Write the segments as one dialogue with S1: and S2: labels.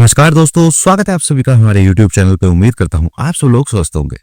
S1: नमस्कार दोस्तों, स्वागत है आप सभी का हमारे YouTube चैनल पे। उम्मीद करता हूँ आप सब लोग स्वस्थ होंगे।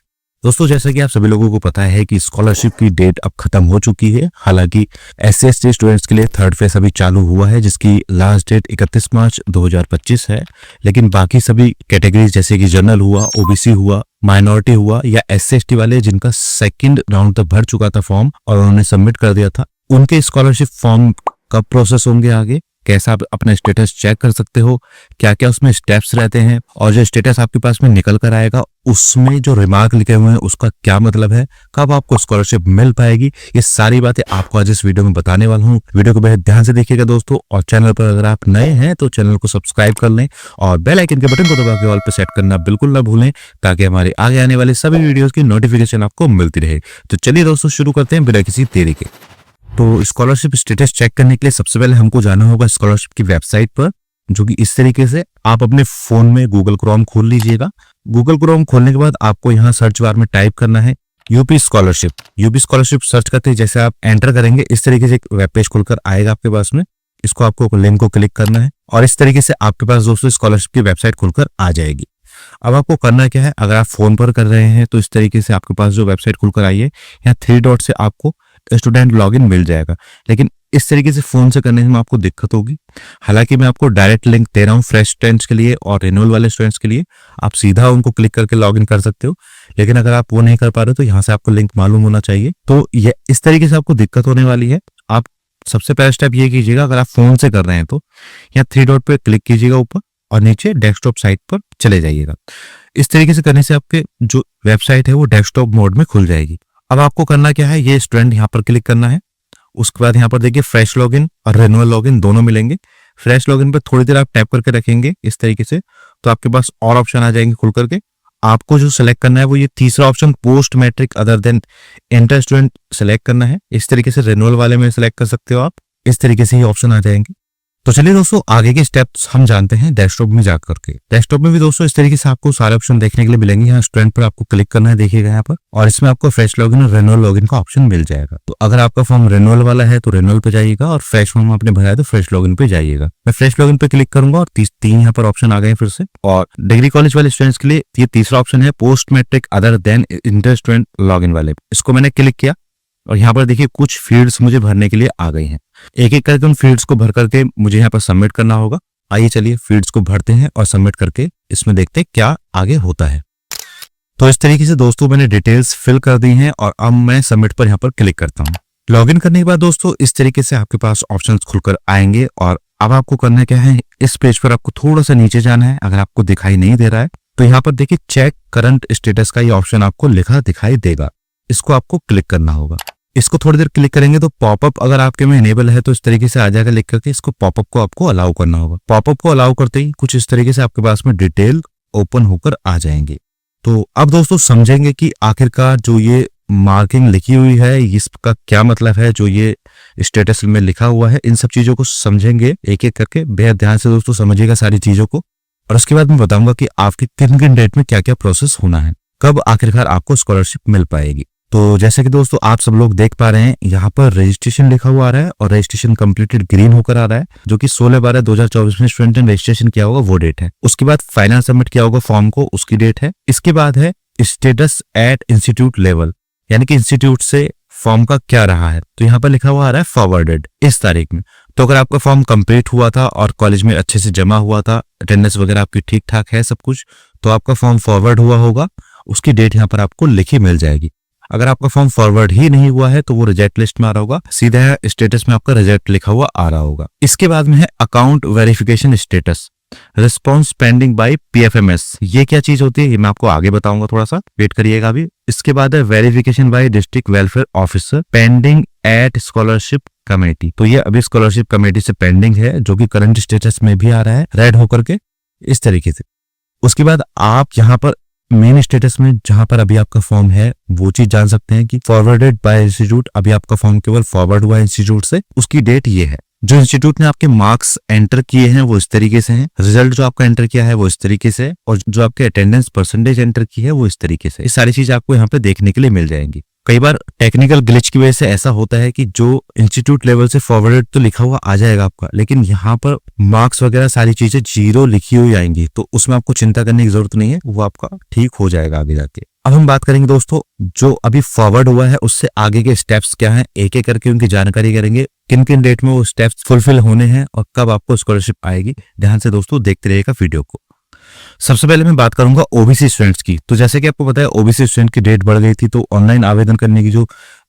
S1: दोस्तों, जैसा कि आप सभी लोगों को पता है कि स्कॉलरशिप की डेट अब खत्म हो चुकी है। हालांकि SC/ST स्टूडेंट्स के लिए थर्ड फेज अभी चालू हुआ है, जिसकी लास्ट डेट 31 मार्च 2025 है। लेकिन बाकी सभी कैटेगरीज जैसे कि जनरल हुआ, OBC हुआ, माइनॉरिटी हुआ या SC/ST वाले जिनका सेकेंड राउंड तक भर चुका था फॉर्म और उन्होंने सबमिट कर दिया था, उनके स्कॉलरशिप फॉर्म कब प्रोसेस होंगे, आगे कैसा आप अपना स्टेटस चेक कर सकते हो, क्या क्या उसमें स्टेप्स रहते हैं, और जो स्टेटस आपके पास में निकल कर आएगा उसमें जो रिमार्क लिखे हुए हैं उसका क्या मतलब है, कब आपको स्कॉलरशिप मिल पाएगी, ये सारी बातें आपको आज इस वीडियो में बताने वाला हूँ। वीडियो को बेहद ध्यान से देखिएगा दोस्तों, और चैनल पर अगर आप नए हैं तो चैनल को सब्सक्राइब कर लें और बेल आइकन के बटन को दबा के ऑल पे सेट करना बिल्कुल ना भूलें, ताकि हमारे आगे आने वाले सभी वीडियोज की नोटिफिकेशन आपको मिलती रहे। तो चलिए दोस्तों, शुरू करते हैं बिना किसी देरी के। तो स्कॉलरशिप स्टेटस चेक करने के लिए सबसे पहले हमको जाना होगा स्कॉलरशिप की वेबसाइट पर, जो कि इस तरीके से आप अपने फोन में गूगल क्रोम खोल लीजिएगा। गूगल क्रोम खोलने के बाद आपको यहाँ सर्च बार में टाइप करना है UP scholarship. UP scholarship search करते ही जैसे आप एंटर करेंगे इस तरीके से एक वेब पेज खुलकर आएगा आपके पास में। इसको आपको लिंक को क्लिक करना है और इस तरीके से आपके पास दोस्तों स्कॉलरशिप की वेबसाइट खुलकर आ जाएगी। अब आपको करना क्या है, अगर आप फोन पर कर रहे हैं तो इस तरीके से आपके पास जो वेबसाइट खुलकर आई है, यहाँ 3 डॉट से आपको स्टूडेंट लॉगिन मिल जाएगा। लेकिन इस तरीके से फोन से करने में आपको दिक्कत होगी। हालांकि मैं आपको डायरेक्ट लिंक दे रहा हूँ फ्रेश स्टूडेंट्स के लिए और रिन्यूअल वाले स्टूडेंट्स के लिए, आप सीधा उनको क्लिक करके लॉगिन कर सकते हो। लेकिन अगर आप वो नहीं कर पा रहे तो यहाँ से आपको लिंक मालूम होना चाहिए। तो ये इस तरीके से आपको दिक्कत होने वाली है। आप सबसे पहला स्टेप ये कीजिएगा, अगर आप फोन से कर रहे हैं तो यहाँ 3 डॉट पे क्लिक कीजिएगा ऊपर और नीचे डेस्कटॉप साइट पर चले जाइएगा। इस तरीके से करने से आपके जो वेबसाइट है वो डेस्कटॉप मोड में खुल जाएगी। अब आपको करना क्या है, ये स्टूडेंट यहाँ पर क्लिक करना है। उसके बाद यहाँ पर देखिए फ्रेश लॉगिन और रिन्यूअल लॉगिन दोनों मिलेंगे। फ्रेश लॉगिन पर थोड़ी देर आप टैप करके रखेंगे इस तरीके से, तो आपके पास और ऑप्शन आ जाएंगे खुल करके। आपको जो सिलेक्ट करना है वो ये तीसरा option post matric other than inter student select करना है। इस तरीके से रिन्यूअल वाले में सिलेक्ट कर सकते हो आप, इस तरीके से ही ऑप्शन आ जाएंगे। तो चलिए दोस्तों, आगे के स्टेप्स हम जानते हैं डेस्कटॉप में जाकर के। डेस्कटॉप में भी दोस्तों इस तरीके से आपको सारे ऑप्शन देखने के लिए मिलेंगे। यहाँ स्टूडेंट पर आपको क्लिक करना है, देखिएगा यहाँ पर, और इसमें आपको फ्रेश लॉगिन और रिन्यूअल लॉगिन का ऑप्शन मिल जाएगा। तो अगर आपका फॉर्म रिन्यूअल वाला है तो रिन्यूअल पे जाइएगा, और फ्रेश फॉर्म आपने भरा है तो फ्रेश लॉगिन पे जाइएगा। मैं फ्रेश लॉगिन पे क्लिक करूंगा और 3 यहाँ पर ऑप्शन आ गए फिर से। और डिग्री कॉलेज वाले स्टूडेंट्स के लिए ये तीसरा ऑप्शन है post matric other than inter student login वाले। इसको मैंने क्लिक किया और यहाँ पर देखिए कुछ फील्ड्स मुझे भरने के लिए आ गई हैं। एक एक करके उन फील्ड्स को भर करके मुझे यहाँ पर सबमिट करना होगा। आइए चलिए फील्ड्स को भरते हैं और सबमिट करके इसमें देखते हैं क्या आगे होता है। तो इस तरीके से दोस्तों मैंने डिटेल्स फिल कर दी हैं और अब मैं सबमिट पर यहाँ पर क्लिक करता हूँ। लॉगिन करने के बाद दोस्तों इस तरीके से आपके पास ऑप्शंस खुलकर आएंगे। और अब आपको करना क्या है, इस पेज पर आपको थोड़ा सा नीचे जाना है। अगर आपको दिखाई नहीं दे रहा है तो यहाँ पर देखिए चेक करंट स्टेटस का ये ऑप्शन आपको लिखा दिखाई देगा। इसको आपको क्लिक करना होगा। इसको थोड़ी देर क्लिक करेंगे तो पॉपअप अगर आपके में इनेबल है तो इस तरीके से आ जाएगा लिख करके। इसको पॉपअप को आपको अलाउ करना होगा। पॉपअप को अलाउ करते ही कुछ इस तरीके से आपके पास में डिटेल ओपन होकर आ जाएंगे। तो अब दोस्तों समझेंगे कि आखिरकार जो ये मार्किंग लिखी हुई है इसका क्या मतलब है, जो ये स्टेटस में लिखा हुआ है, इन सब चीजों को समझेंगे एक एक करके। बेहद ध्यान से दोस्तों समझिएगा सारी चीजों को, और उसके बाद मैं बताऊंगा कि आपकी किन डेट में क्या क्या प्रोसेस होना है, कब आखिरकार आपको स्कॉलरशिप मिल पाएगी। तो जैसे कि दोस्तों आप सब लोग देख पा रहे हैं, यहाँ पर रजिस्ट्रेशन लिखा हुआ आ रहा है और रजिस्ट्रेशन कंप्लीटेड ग्रीन होकर आ रहा है, जो कि 16/12/2024 में स्टूडेंट ने रजिस्ट्रेशन किया होगा वो डेट है। उसके बाद फाइनल सबमिट किया होगा फॉर्म को, उसकी डेट है। इसके बाद है स्टेटस एट इंस्टीट्यूट लेवल, यानी कि इंस्टीट्यूट से फॉर्म का क्या रहा है। तो यहाँ पर लिखा हुआ आ रहा है फॉरवर्डेड इस तारीख में। तो अगर आपका फॉर्म कंप्लीट हुआ था और कॉलेज में अच्छे से जमा हुआ था, अटेंडेंस वगैरह आपकी ठीक ठाक है सब कुछ, तो आपका फॉर्म फॉरवर्ड हुआ होगा, उसकी डेट यहाँ पर आपको लिखी मिल जाएगी। अगर आपका फॉर्म फॉरवर्ड ही नहीं हुआ है तो वो रिजेक्ट लिस्ट में आ रहा होगा, सीधा स्टेटस में आपका रिजेक्ट लिखा हुआ आ रहा होगा। इसके बाद में है account verification status, response pending by PFMS। ये क्या चीज होती है ये मैं आपको आगे बताऊंगा, थोड़ा सा वेट करिएगा अभी। इसके बाद है verification bye district welfare officer pending at scholarship committee. तो ये अभी स्कॉलरशिप कमेटी से पेंडिंग है, जो कि करंट स्टेटस में भी आ रहा है रेड होकर के इस तरीके से। उसके बाद आप यहाँ पर मेन स्टेटस में जहां पर अभी आपका फॉर्म है वो चीज जान सकते हैं कि फॉरवर्डेड बाय इंस्टीट्यूट, अभी आपका फॉर्म केवल फॉरवर्ड हुआ है इंस्टीट्यूट से, उसकी डेट ये है। जो इंस्टीट्यूट ने आपके मार्क्स एंटर किए हैं वो इस तरीके से हैं, रिजल्ट जो आपका एंटर किया है वो इस तरीके से, और जो आपके अटेंडेंस परसेंटेज एंटर की है वो इस तरीके से। ये सारी चीज आपको यहाँ पे देखने के लिए मिल जाएंगी। कई बार टेक्निकल ग्लिच की वजह से ऐसा होता है कि जो इंस्टीट्यूट लेवल से फॉरवर्डेड तो लिखा हुआ आ जाएगा आपका, लेकिन यहाँ पर मार्क्स वगैरह सारी चीजें 0 लिखी हुई आएंगी, तो उसमें आपको चिंता करने की जरूरत नहीं है, वो आपका ठीक हो जाएगा आगे जाके। अब हम बात करेंगे दोस्तों, जो अभी फॉरवर्ड हुआ है उससे आगे के स्टेप्स क्या हैं, एक एक करके उनकी जानकारी करेंगे, किन किन डेट में वो स्टेप्स फुलफिल होने हैं और कब आपको स्कॉलरशिप आएगी। ध्यान से दोस्तों देखते रहिएगा वीडियो को। सबसे पहले मैं बात करूंगा ओबीसी स्टूडेंट्स की। तो जैसे कि आपको पता है ओबीसी स्टूडेंट की डेट बढ़ गई थी, तो ऑनलाइन आवेदन करने की जो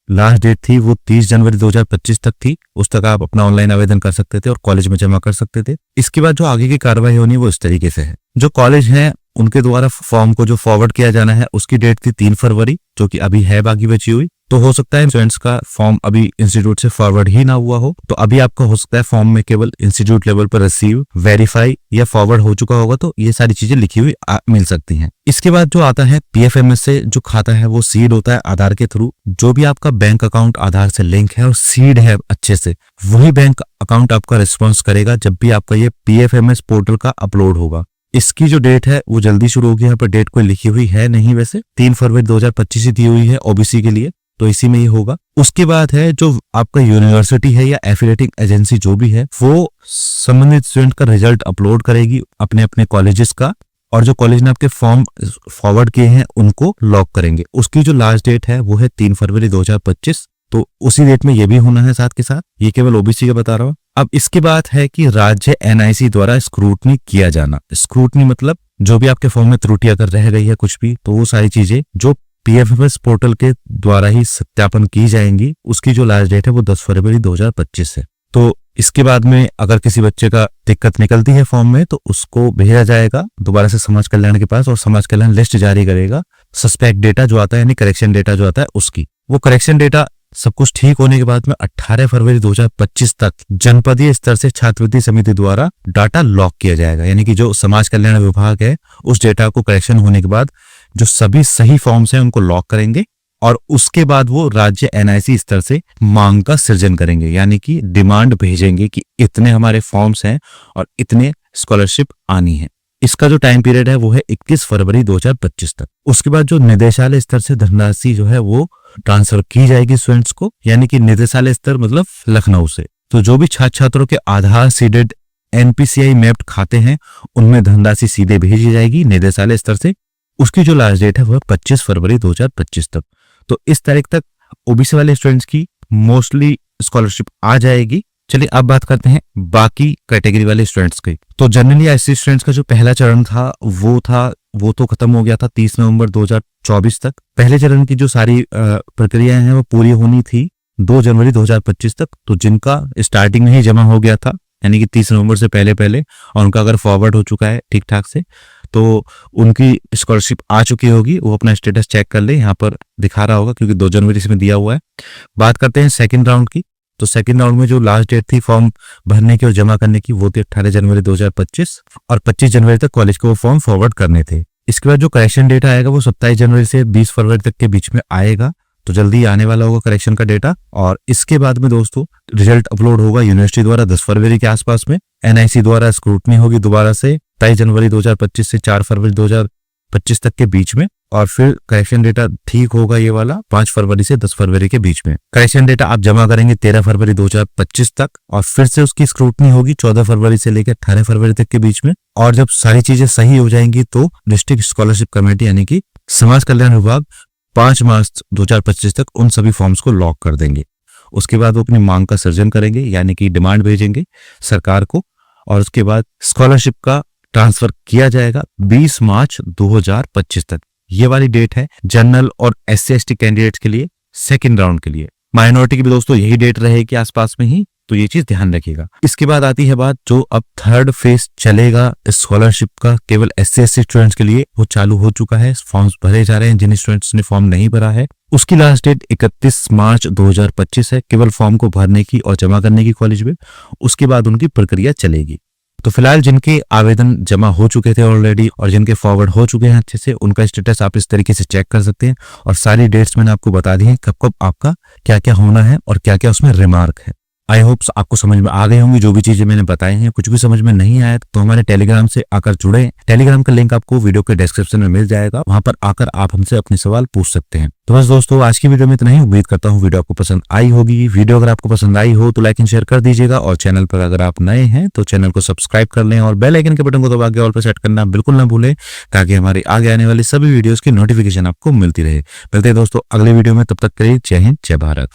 S1: लास्ट डेट थी वो 30 जनवरी 2025 तक थी। उस तक आप अपना ऑनलाइन आवेदन कर सकते थे और कॉलेज में जमा कर सकते थे। इसके बाद जो आगे की कार्रवाई होनी है वो इस तरीके से है, जो कॉलेज है उनके द्वारा फॉर्म को जो फॉरवर्ड किया जाना है उसकी डेट थी 3 फरवरी, जो कि अभी है बाकी बची हुई। तो हो सकता है स्टूडेंट्स का फॉर्म अभी इंस्टीट्यूट से फॉरवर्ड ही ना हुआ हो, तो अभी आपका हो सकता है फॉर्म में केवल इंस्टीट्यूट लेवल पर रिसीव, वेरीफाई या फॉरवर्ड हो चुका होगा, तो ये सारी चीजें लिखी हुई मिल सकती हैं। इसके बाद जो आता है पीएफएमएस से जो खाता है वो सीड होता है आधार के थ्रू। जो भी आपका बैंक अकाउंट आधार से लिंक है और सीड है अच्छे से, वही बैंक अकाउंट आपका रिस्पॉन्स करेगा जब भी आपका ये पीएफएमएस पोर्टल का अपलोड होगा। इसकी जो डेट है वो जल्दी शुरू होगी, यहाँ पर डेट कोई लिखी हुई है नहीं, वैसे 3 फरवरी 2025 ही दी हुई है ओबीसी के लिए, तो इसी में ही होगा। उसके बाद है जो आपका यूनिवर्सिटी है या एफिलिएटिंग एजेंसी जो भी है, वो संबंधित स्टूडेंट का रिजल्ट अपलोड करेगी अपने अपने कॉलेजेस का, और जो कॉलेज ने आपके फॉर्म फॉरवर्ड किए हैं उनको लॉक करेंगे। उसकी जो लास्ट डेट है वो है 3 फरवरी 2025, तो उसी डेट में ये भी होना है साथ के साथ। ये केवल ओबीसी का बता रहा हूँ। अब इसके बाद है कि राज्य एनआईसी द्वारा स्क्रूटनी किया जाना। स्क्रूटनी मतलब जो भी आपके फॉर्म में त्रुटि अगर रह गई है कुछ भी, तो वो सारी चीजें जो पीएफएमएस पोर्टल के द्वारा ही सत्यापन की जाएंगी। उसकी जो लास्ट डेट है वो 10 फरवरी 2025 है। तो इसके बाद में अगर किसी बच्चे का दिक्कत निकलती है फॉर्म में, तो उसको भेजा जाएगा दोबारा से समाज कल्याण के पास, और समाज कल्याण लिस्ट जारी करेगा सस्पेक्ट डेटा जो आता है, यानी करेक्शन डेटा जो आता है उसकी। वो करेक्शन डेटा सब कुछ ठीक होने के बाद में 18 फरवरी 2025 तक जनपदीय स्तर से छात्रवृत्ति समिति द्वारा डाटा लॉक किया जाएगा। यानी कि जो समाज कल्याण विभाग है उस डेटा को करेक्शन होने के बाद जो सभी सही फॉर्म्स हैं उनको लॉक करेंगे, और उसके बाद वो राज्य एनआईसी स्तर से मांग का सृजन करेंगे, यानी कि डिमांड भेजेंगे कि इतने हमारे फॉर्म्स हैं और इतने स्कॉलरशिप आनी है। इसका जो टाइम पीरियड है वो है 21 फरवरी 2025 तक। उसके बाद जो निदेशालय स्तर से धनराशि जो है वो ट्रांसफर की जाएगी स्टूडेंट्स को, यानी कि निदेशालय स्तर मतलब लखनऊ से। तो जो भी छात्र छात्रों के आधार सीडेड एनपीसीआई मैप्ड खाते हैं उनमें धनराशि सीधे भेजी जाएगी निदेशालय स्तर से। उसकी जो लास्ट डेट है वह 25 फरवरी 2025 तक। तो इस तारीख तक ओबीसी वाले स्टूडेंट्स की मोस्टली स्कॉलरशिप आ जाएगी। चलिए अब बात करते हैं बाकी कैटेगरी वाले स्टूडेंट्स की। तो जनरली एससी स्टूडेंट्स का जो पहला चरण था वो तो खत्म हो गया था 30 नवंबर 2024 तक। पहले चरण की जो सारी प्रक्रियाएं हैं वो पूरी होनी थी 2 जनवरी 2025 तक। तो जिनका स्टार्टिंग में ही जमा हो गया था, यानी कि 30 नवंबर से पहले और उनका अगर फॉरवर्ड हो चुका है ठीक ठाक से, तो उनकी स्कॉलरशिप आ चुकी होगी। वो अपना स्टेटस चेक कर ले, यहाँ पर दिखा रहा होगा क्योंकि 2 जनवरी से दिया हुआ है। बात करते हैं सेकंड राउंड की। तो सेकंड राउंड में जो लास्ट डेट थी फॉर्म भरने की और जमा करने की वो थी 18 जनवरी 2025, और 25 जनवरी तक कॉलेज को वो फॉर्म फॉरवर्ड करने थे। इसके बाद जो करेक्शन डेटा आएगा वो 27 जनवरी से 20 फरवरी तक के बीच में आएगा, तो जल्दी आने वाला होगा करेक्शन का डेटा। और इसके बाद में दोस्तों रिजल्ट अपलोड होगा यूनिवर्सिटी द्वारा 10 फरवरी के आसपास में। एनआईसी द्वारा स्क्रूटनी होगी दोबारा से 23 जनवरी 2025 से 4 फरवरी 2025 तक के बीच में, और फिर करेक्शन डेटा ठीक होगा ये वाला 5 फरवरी से 10 फरवरी के बीच में। करेक्शन डेटा आप जमा करेंगे 13 फरवरी 2025 तक, और फिर से उसकी स्क्रूटनी होगी 14 फरवरी से लेकर 18 फरवरी तक के बीच में। और जब सारी चीजें सही हो जाएंगी तो डिस्ट्रिक्ट स्कॉलरशिप कमेटी यानी कि समाज कल्याण विभाग 5 मार्च 2025 तक उन सभी फॉर्म्स को लॉक कर देंगे। उसके बाद वो अपनी मांग का सृजन करेंगे, यानी कि डिमांड भेजेंगे सरकार को, और उसके बाद स्कॉलरशिप का ट्रांसफर किया जाएगा 20 मार्च 2025 तक। ये वाली डेट है जनरल और एससी एसटी कैंडिडेट्स के लिए सेकंड राउंड के लिए। माइनॉरिटी की भी दोस्तों यही डेट रहेगी आसपास में ही, तो ये चीज ध्यान रखिएगा। इसके बाद आती है बात जो अब थर्ड फेज चलेगा स्कॉलरशिप का केवल एससी एसटी स्टूडेंट्स के लिए, वो चालू हो चुका है। फॉर्म्स भरे जा रहे हैं। जिन स्टूडेंट्स ने फॉर्म नहीं भरा है उसकी लास्ट डेट 31 मार्च 2025 है केवल फॉर्म को भरने की और जमा करने की कॉलेज में। उसके बाद उनकी प्रक्रिया चलेगी। तो फिलहाल जिनके आवेदन जमा हो चुके थे ऑलरेडी और जिनके फॉरवर्ड हो चुके हैं अच्छे से, उनका स्टेटस आप इस तरीके से चेक कर सकते हैं। और सारी डेट्स मैंने आपको बता दी हैं कब कब आपका क्या क्या होना है और क्या क्या उसमें रिमार्क है। आई होप आपको समझ में आ गई होंगी जो भी चीजें मैंने बताई हैं। कुछ भी समझ में नहीं आया तो हमारे टेलीग्राम से आकर जुड़े। टेलीग्राम का लिंक आपको वीडियो के डिस्क्रिप्शन में मिल जाएगा, वहां पर आकर आप हमसे अपने सवाल पूछ सकते हैं। तो बस दोस्तों, आज की वीडियो में इतना ही। उम्मीद करता हूँ वीडियो आपको पसंद आई होगी। वीडियो अगर आपको पसंद आई हो तो लाइक एंड शेयर कर दीजिएगा, और चैनल पर अगर आप नए हैं तो चैनल को सब्सक्राइब कर लें और बेल आइकन के बटन को दबा के ऑल पर सेट करना बिल्कुल ना भूलें, ताकि हमारी आगे आने वाली सभी वीडियोस की नोटिफिकेशन आपको मिलती रहे। मिलते हैं दोस्तों अगले वीडियो में, तब तक के लिए जय हिंद, जय भारत।